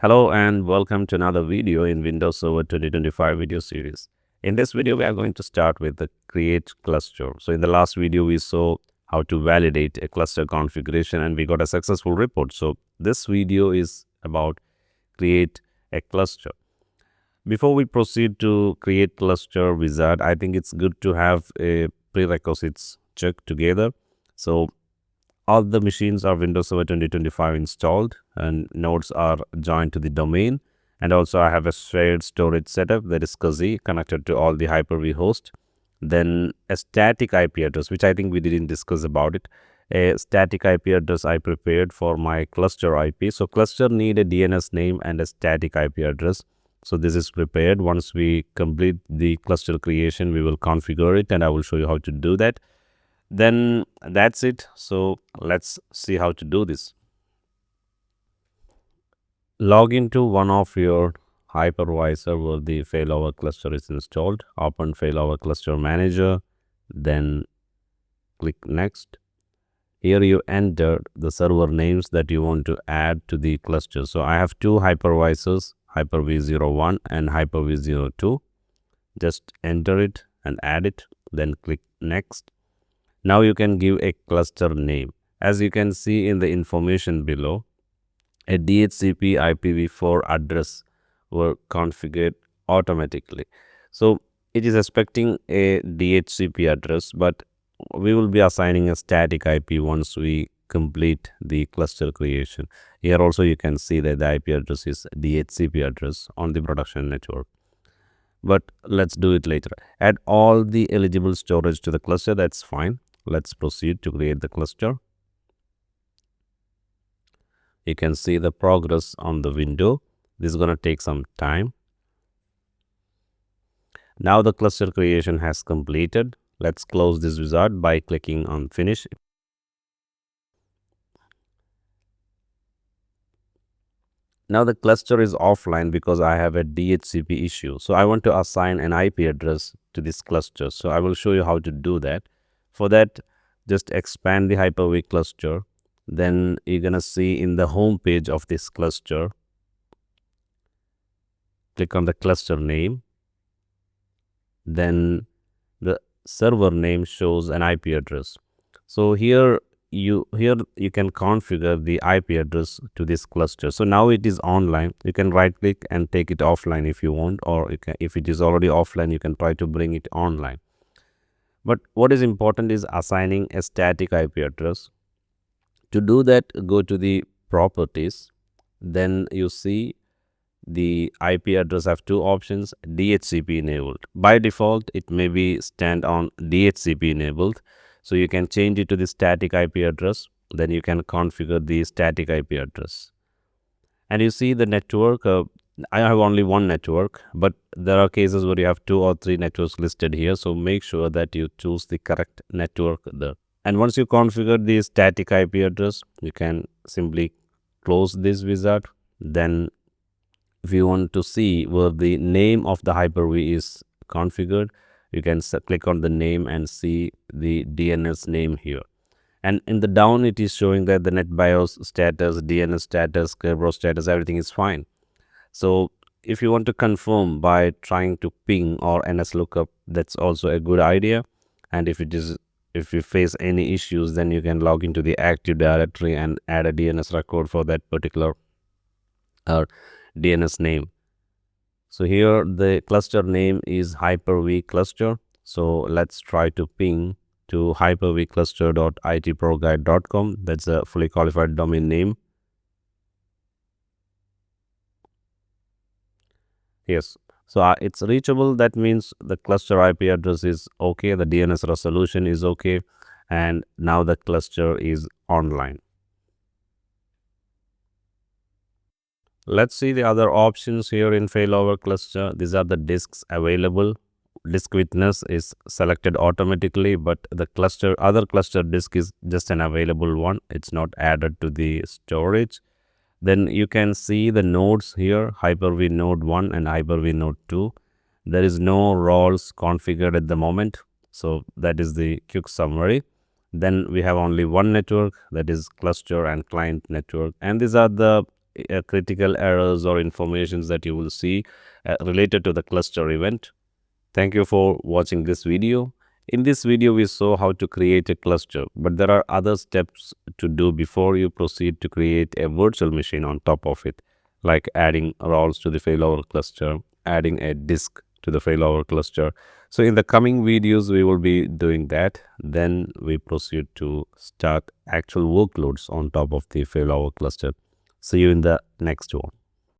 Hello and welcome to another video in Windows Server 2025 video series. In this video, we are going to start with the create cluster. So in the last video, we saw how to validate a cluster configuration and we got a successful report. So this video is about create a cluster. Before we proceed to create cluster wizard, I think it's good to have a prerequisites check together. So all the machines are Windows Server 2025 installed and nodes are joined to the domain. And also I have a shared storage setup that is SCSI connected to all the Hyper-V host. Then a static IP address, which I think we didn't discuss about it. A static IP address I prepared for my cluster IP. So cluster need a DNS name and a static IP address. So this is prepared. Once we complete the cluster creation, we will configure it and I will show you how to do that. Then that's it. So let's see how to do this. Log into one of your hypervisor where the failover cluster is installed. Open failover cluster manager, then click next. Here you enter the server names that you want to add to the cluster. So I have two hypervisors, Hyper-V01 and Hyper-V02. Just enter it and add it, then click next. Now you can give a cluster name. As you can see in the information below, a DHCP IPv4 address were configured automatically. So it is expecting a DHCP address, but we will be assigning a static IP once we complete the cluster creation. Here also you can see that the IP address is DHCP address on the production network. But let's do it later. Add all the eligible storage to the cluster. That's fine. Let's proceed to create the cluster. You can see the progress on the window. This is going to take some time. Now the cluster creation has completed. Let's close this wizard by clicking on finish. Now the cluster is offline because I have a DHCP issue. So I want to assign an IP address to this cluster. So I will show you how to do that. For that, just expand the Hyper-V cluster. Then you're going to see in the home page of this cluster, click on the cluster name. Then the server name shows an IP address. So here you can configure the IP address to this cluster. So now it is online. You can right click and take it offline if you want, or you can, if it is already offline, you can try to bring it online. But what is important is assigning a static IP address. To do that, go to the properties. Then you see the IP address have two options, DHCP enabled. By default, it may be stand on DHCP enabled. So you can change it to the static IP address. Then you can configure the static IP address. And you see the network. I have only one network, but there are cases where you have 2 or 3 networks listed here. So make sure that you choose the correct network there. And once you configure the static IP address, you can simply close this wizard. Then if you want to see where the name of the Hyper-V is configured, you can click on the name and see the DNS name here. And in the down, it is showing that the NetBIOS status, DNS status, Kerberos status, everything is fine. So if you want to confirm by trying to ping or NS lookup, that's also a good idea. And if you face any issues, then you can log into the Active Directory and add a DNS record for that particular DNS name. So here the cluster name is Hyper-V cluster. So let's try to ping to hypervcluster.itproguide.com. That's a fully qualified domain name. Yes. So it's reachable. That means the cluster IP address is okay. The DNS resolution is okay. And now the cluster is online. Let's see the other options here in failover cluster. These are the disks available. Disk witness is selected automatically, but the other cluster disk is just an available one. It's not added to the storage. Then you can see the nodes here, Hyper-V node 1 and Hyper-V node 2. There is no roles configured at the moment. So that is the quick summary. Then we have only one network, that is cluster and client network. And these are the critical errors or informations that you will see related to the cluster event. Thank you for watching this video. In this video, we saw how to create a cluster, but there are other steps to do before you proceed to create a virtual machine on top of it, like adding roles to the failover cluster, adding a disk to the failover cluster. So in the coming videos, we will be doing that. Then we proceed to start actual workloads on top of the failover cluster. See you in the next one.